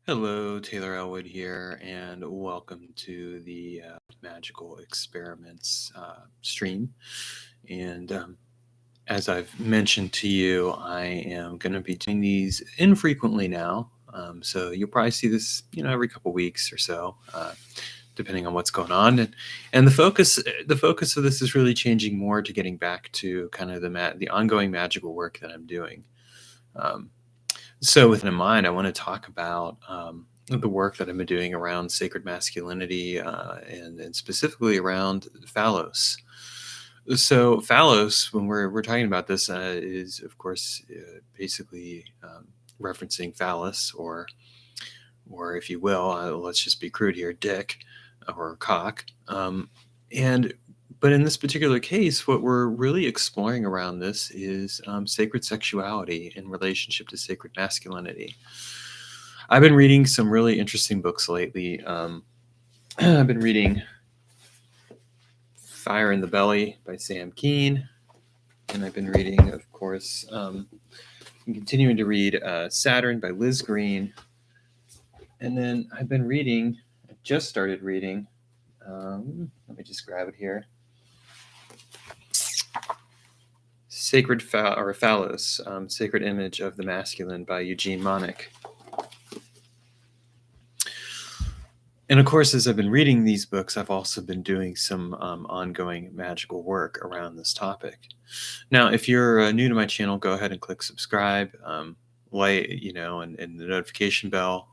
Hello, Taylor Ellwood here, and welcome to the Magical Experiments stream. And as I've mentioned to you, I am going to be doing these infrequently now. So you'll probably see this, every couple weeks or so, depending on what's going on. And the focus of this is really changing more to getting back to kind of the ongoing magical work that I'm doing. Um, so, with that in mind, I want to talk about the work that I've been doing around sacred masculinity and specifically around Phallos. So, Phallos, when we're talking about this, is of course basically referencing phallus, or if you will, let's just be crude here, dick or cock. And but in this particular case, what we're really exploring around this is sacred sexuality in relationship to sacred masculinity. I've been reading some really interesting books lately. I've been reading Fire in the Belly by Sam Keen, and I've been reading, of course, and continuing to read Saturn by Liz Green. And then I just started reading, let me just grab it here. Phallos, Sacred Image of the Masculine by Eugene Monich. And of course, as I've been reading these books, I've also been doing some ongoing magical work around this topic. Now, if you're new to my channel, go ahead and click subscribe, like, and the notification bell,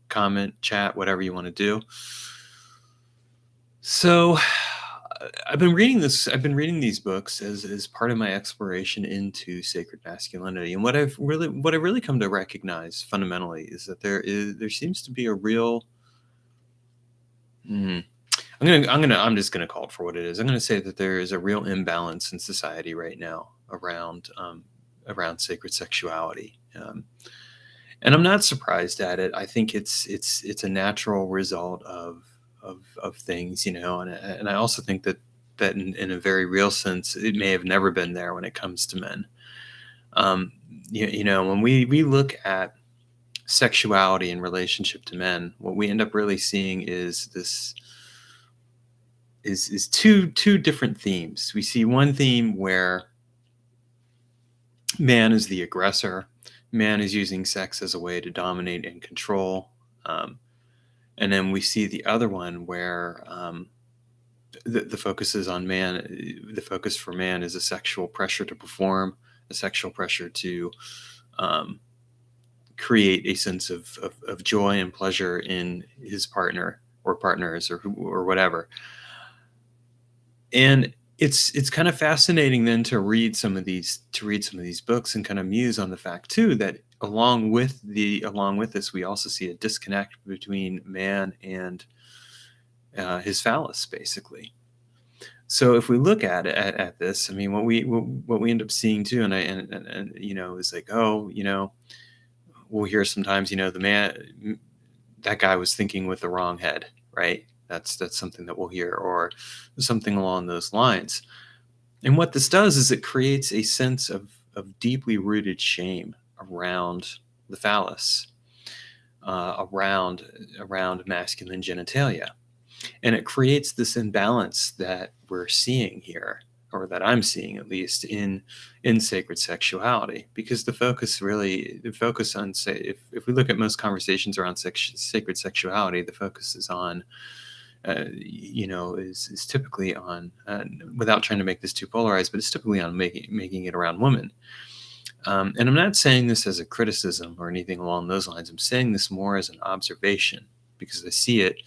comment, chat, whatever you want to do. So I've been reading these books as part of my exploration into sacred masculinity. And what I've really come to recognize fundamentally is that there seems to be a real I'm just gonna call it for what it is. I'm gonna say that there is a real imbalance in society right now around sacred sexuality. And I'm not surprised at it. I think it's a natural result of things, and I also think that in a very real sense, it may have never been there when it comes to men. When we look at sexuality in relationship to men, what we end up really seeing is two different themes. We see one theme where man is the aggressor, man is using sex as a way to dominate and control, and then we see the other one where the focus is on man. The focus for man is a sexual pressure to perform, a sexual pressure to create a sense of joy and pleasure in his partner or partners or whatever. And it's kind of fascinating then to read some of these books and kind of muse on the fact too that along with this, we also see a disconnect between man and his phallus, basically. So if we look at this, I mean, what we end up seeing too, and is like, we'll hear sometimes, the man, that guy was thinking with the wrong head, right? That's something that we'll hear, or something along those lines. And what this does is it creates a sense of deeply rooted shame around the phallus, around masculine genitalia. And it creates this imbalance that we're seeing here, or that I'm seeing at least in sacred sexuality, because the focus on, say, if we look at most conversations around sacred sexuality, the focus is on is typically on, without trying to make this too polarized, but it's typically on making it around women. And I'm not saying this as a criticism or anything along those lines. I'm saying this more as an observation because I see it.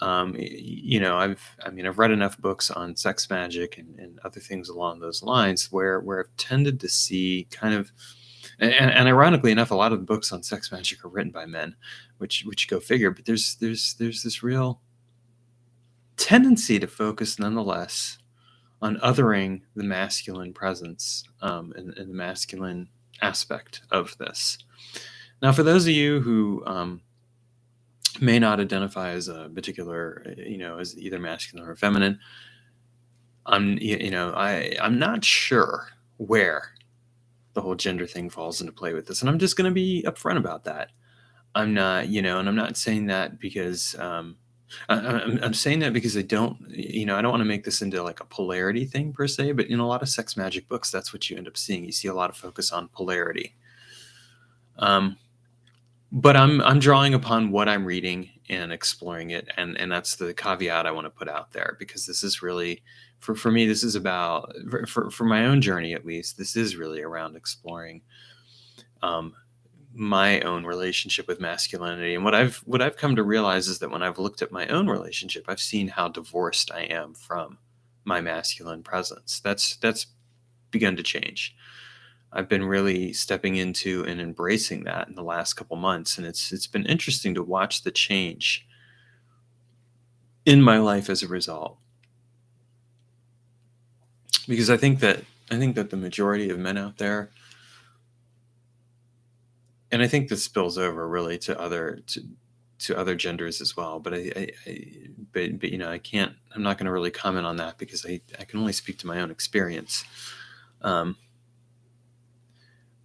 I've read enough books on sex magic and other things along those lines where I've tended to see kind of, and ironically enough, a lot of the books on sex magic are written by men, which go figure. But there's this real tendency to focus nonetheless on othering the masculine presence and the masculine aspect of this. Now, for those of you who may not identify as a particular, as either masculine or feminine, I'm not sure where the whole gender thing falls into play with this, and I'm just going to be upfront about that. I'm not, and I'm not saying that because I'm saying that because I don't, I don't want to make this into like a polarity thing per se, but in a lot of sex magic books, that's what you end up seeing. You see a lot of focus on polarity. Um, but I'm drawing upon what I'm reading and exploring it, and that's the caveat I want to put out there, because this is really for me, this is about for my own journey, at least, this is really around exploring um, my own relationship with masculinity. And what I've come to realize is that when I've looked at my own relationship, I've seen how divorced I am from my masculine presence. That's begun to change. I've been really stepping into and embracing that in the last couple months, and it's been interesting to watch the change in my life as a result. Because I think that the majority of men out there, and I think this spills over really to other genders as well. But but I can't. I'm not going to really comment on that because I can only speak to my own experience. Um,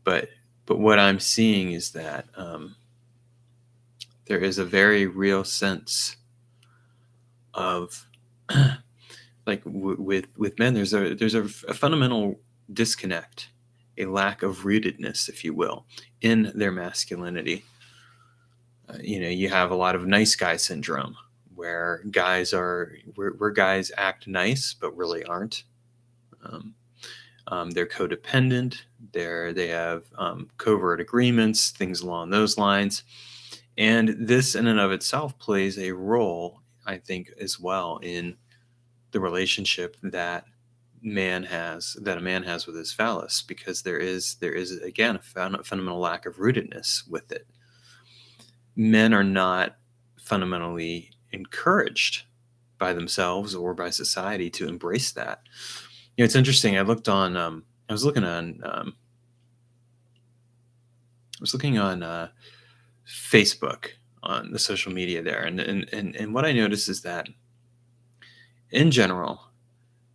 but what I'm seeing is that there is a very real sense of like with men. There's a fundamental disconnect, a lack of rootedness, if you will, in their masculinity. You have a lot of nice guy syndrome where where guys act nice but really aren't. Um, they're codependent. They have covert agreements, things along those lines, and this in and of itself plays a role, I think, as well in the relationship that a man has with his phallus, because there is again a fundamental lack of rootedness with it. Men are not fundamentally encouraged by themselves or by society to embrace that. It's interesting. I was looking on Facebook, on the social media there, and what I noticed is that in general,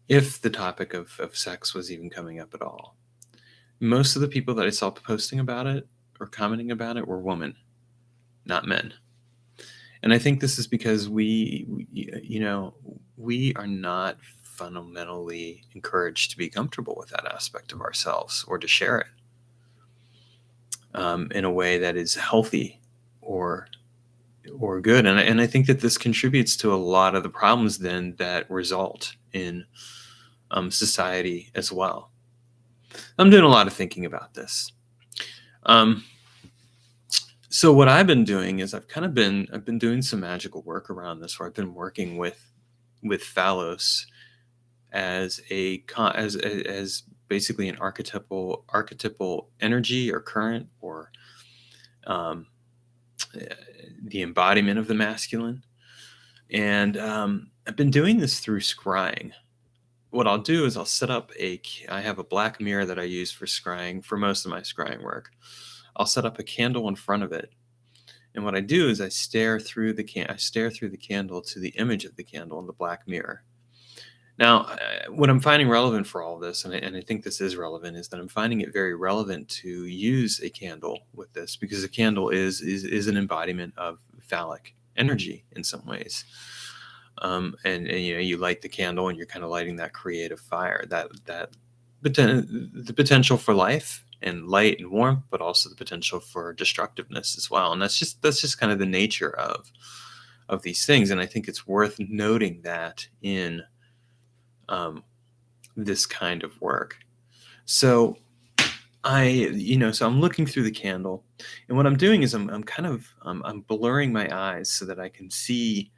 if the topic of sex was even coming up at all, most of the people that I saw posting about it or commenting about it were women, not men. And I think this is because we are not fundamentally encouraged to be comfortable with that aspect of ourselves or to share it in a way that is healthy or good. And I think that this contributes to a lot of the problems then that result in society as well. I'm doing a lot of thinking about this. So what I've been doing is I've been doing some magical work around this, where I've been working with Phallos as as basically an archetypal energy or current, or um, the embodiment of the masculine. And I've been doing this through scrying. What I'll do is I have a black mirror that I use for scrying, for most of my scrying work. I'll set up a candle in front of it. And what I do is I stare through the candle to the image of the candle in the black mirror. Now, what I'm finding relevant for all of this, and I think this is relevant, is that I'm finding it very relevant to use a candle with this, because a candle is an embodiment of phallic energy in some ways. And you light the candle and you're kind of lighting that creative fire, the potential for life and light and warmth, but also the potential for destructiveness as well. And that's just kind of the nature of these things. And I think it's worth noting that in this kind of work. So so I'm looking through the candle, and what I'm doing is I'm blurring my eyes so that I can see,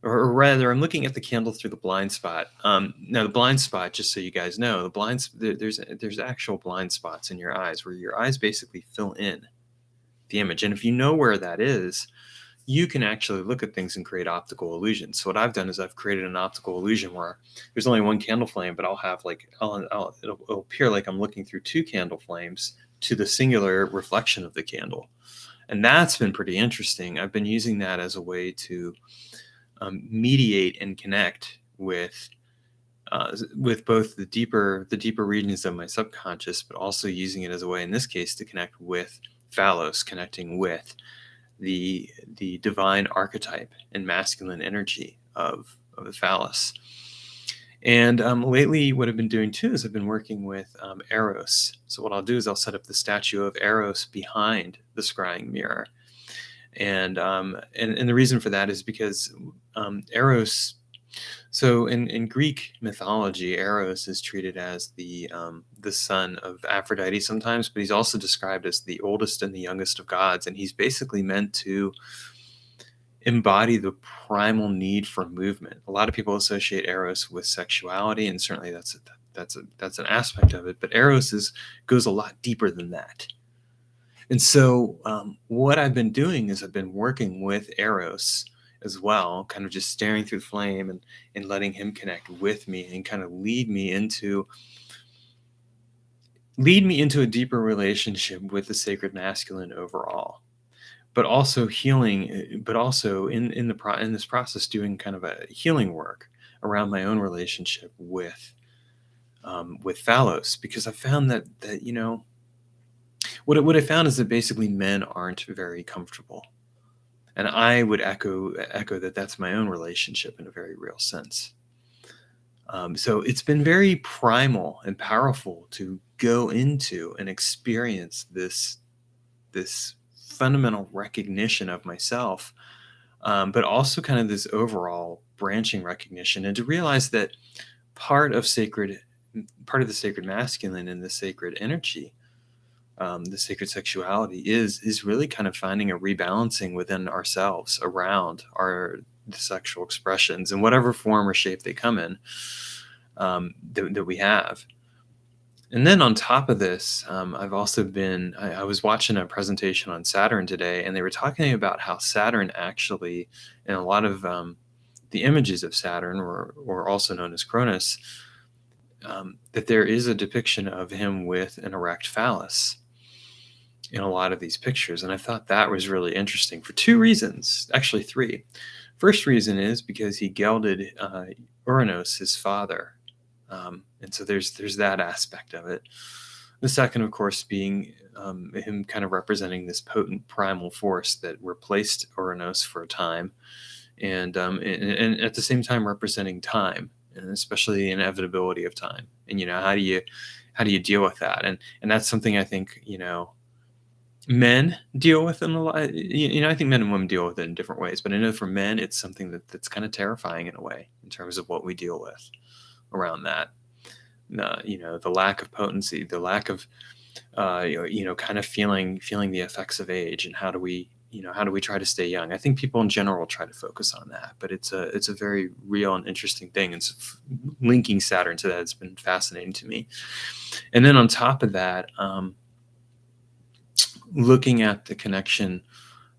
or rather, I'm looking at the candle through the blind spot. Now, the blind spot, just so you guys know, there's actual blind spots in your eyes where your eyes basically fill in the image, and if you know where that is, you can actually look at things and create optical illusions. So what I've done is I've created an optical illusion where there's only one candle flame, but it'll appear like I'm looking through two candle flames to the singular reflection of the candle. And that's been pretty interesting. I've been using that as a way to mediate and connect with both the deeper regions of my subconscious, but also using it as a way, in this case, to connect with Phallos, connecting with the divine archetype and masculine energy of the phallus. And lately, what I've been doing too is I've been working with Eros. So what I'll do is I'll set up the statue of Eros behind the scrying mirror, and the reason for that is because Eros. So in Greek mythology, Eros is treated as the son of Aphrodite sometimes, but he's also described as the oldest and the youngest of gods, and he's basically meant to embody the primal need for movement. A lot of people associate Eros with sexuality, and certainly that's an aspect of it. But Eros goes a lot deeper than that. And so, what I've been doing is I've been working with Eros as well, kind of just staring through the flame and letting him connect with me and kind of lead me into a deeper relationship with the sacred masculine overall, but also healing, but also in this process doing kind of a healing work around my own relationship with Phallos, because I found that what I found is that basically men aren't very comfortable, and I would echo that that's my own relationship in a very real sense. So it's been very primal and powerful to go into and experience this fundamental recognition of myself, but also kind of this overall branching recognition, and to realize that part of the sacred masculine and the sacred energy, the sacred sexuality is really kind of finding a rebalancing within ourselves around the sexual expressions in whatever form or shape they come in, that we have. And then on top of this, I've also I was watching a presentation on Saturn today, and they were talking about how Saturn actually, in a lot of the images of Saturn, or also known as Cronus, that there is a depiction of him with an erect phallus in a lot of these pictures. And I thought that was really interesting for two reasons, actually three. First reason is because he gelded Uranos, his father. And so there's that aspect of it. The second, of course, being him kind of representing this potent primal force that replaced Uranos for a time, and at the same time representing time, and especially the inevitability of time. And how do you deal with that? And that's something I think men deal with in a lot. I think men and women deal with it in different ways, but I know for men it's something that's kind of terrifying in a way in terms of what we deal with around that. The lack of potency, the lack of kind of feeling the effects of age, and how do we try to stay young? I think people in general try to focus on that, but it's a very real and interesting thing. And so linking Saturn to that has been fascinating to me. And then on top of that, looking at the connection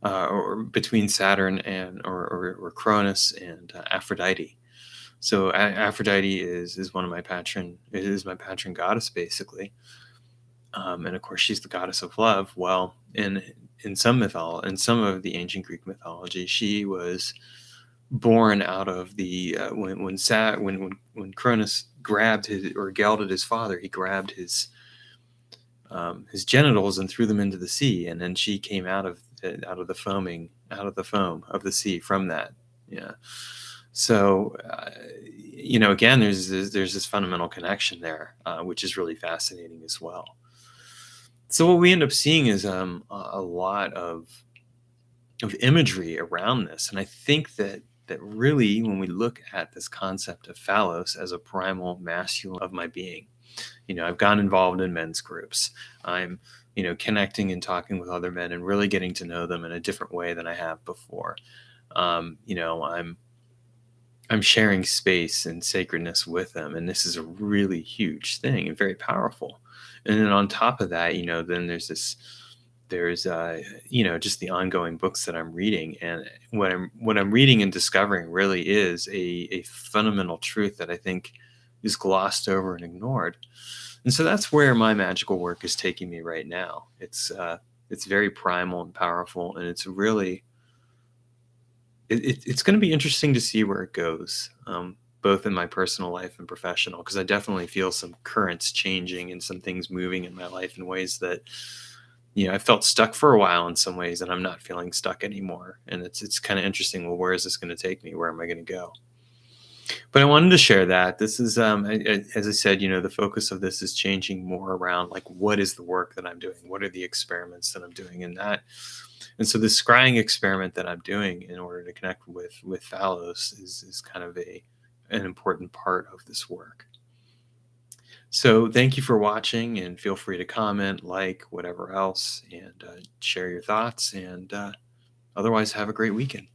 or between Saturn and or Cronus and Aphrodite. So Aphrodite is one of my patron. It is my patron goddess, basically, and of course she's the goddess of love. Well, in some in some of the ancient Greek mythology, she was born out of the when Cronus grabbed gelded his father, he grabbed his genitals and threw them into the sea, and then she came out of the foam of the sea from that. Yeah. So, again, there's this fundamental connection there, which is really fascinating as well. So what we end up seeing is a lot of imagery around this, and I think that really, when we look at this concept of Phallos as a primal masculine of my being, I've gotten involved in men's groups. I'm connecting and talking with other men and really getting to know them in a different way than I have before. I'm sharing space and sacredness with them, and this is a really huge thing and very powerful. And then on top of that, then there's just the ongoing books that I'm reading, and what I'm reading and discovering really is a fundamental truth that I think is glossed over and ignored. And so that's where my magical work is taking me right now. It's very primal and powerful, and it's really it's going to be interesting to see where it goes, both in my personal life and professional, because I definitely feel some currents changing and some things moving in my life in ways that I felt stuck for a while in some ways, and I'm not feeling stuck anymore. And it's kind of interesting. Well, where is this going to take me? Where am I going to go? But I wanted to share that this is, as I said, the focus of this is changing more around like what is the work that I'm doing, what are the experiments that I'm doing in that, and so the scrying experiment that I'm doing in order to connect with Phallos is kind of an important part of this work. So thank you for watching, and feel free to comment, like, whatever else, and share your thoughts. And otherwise, have a great weekend.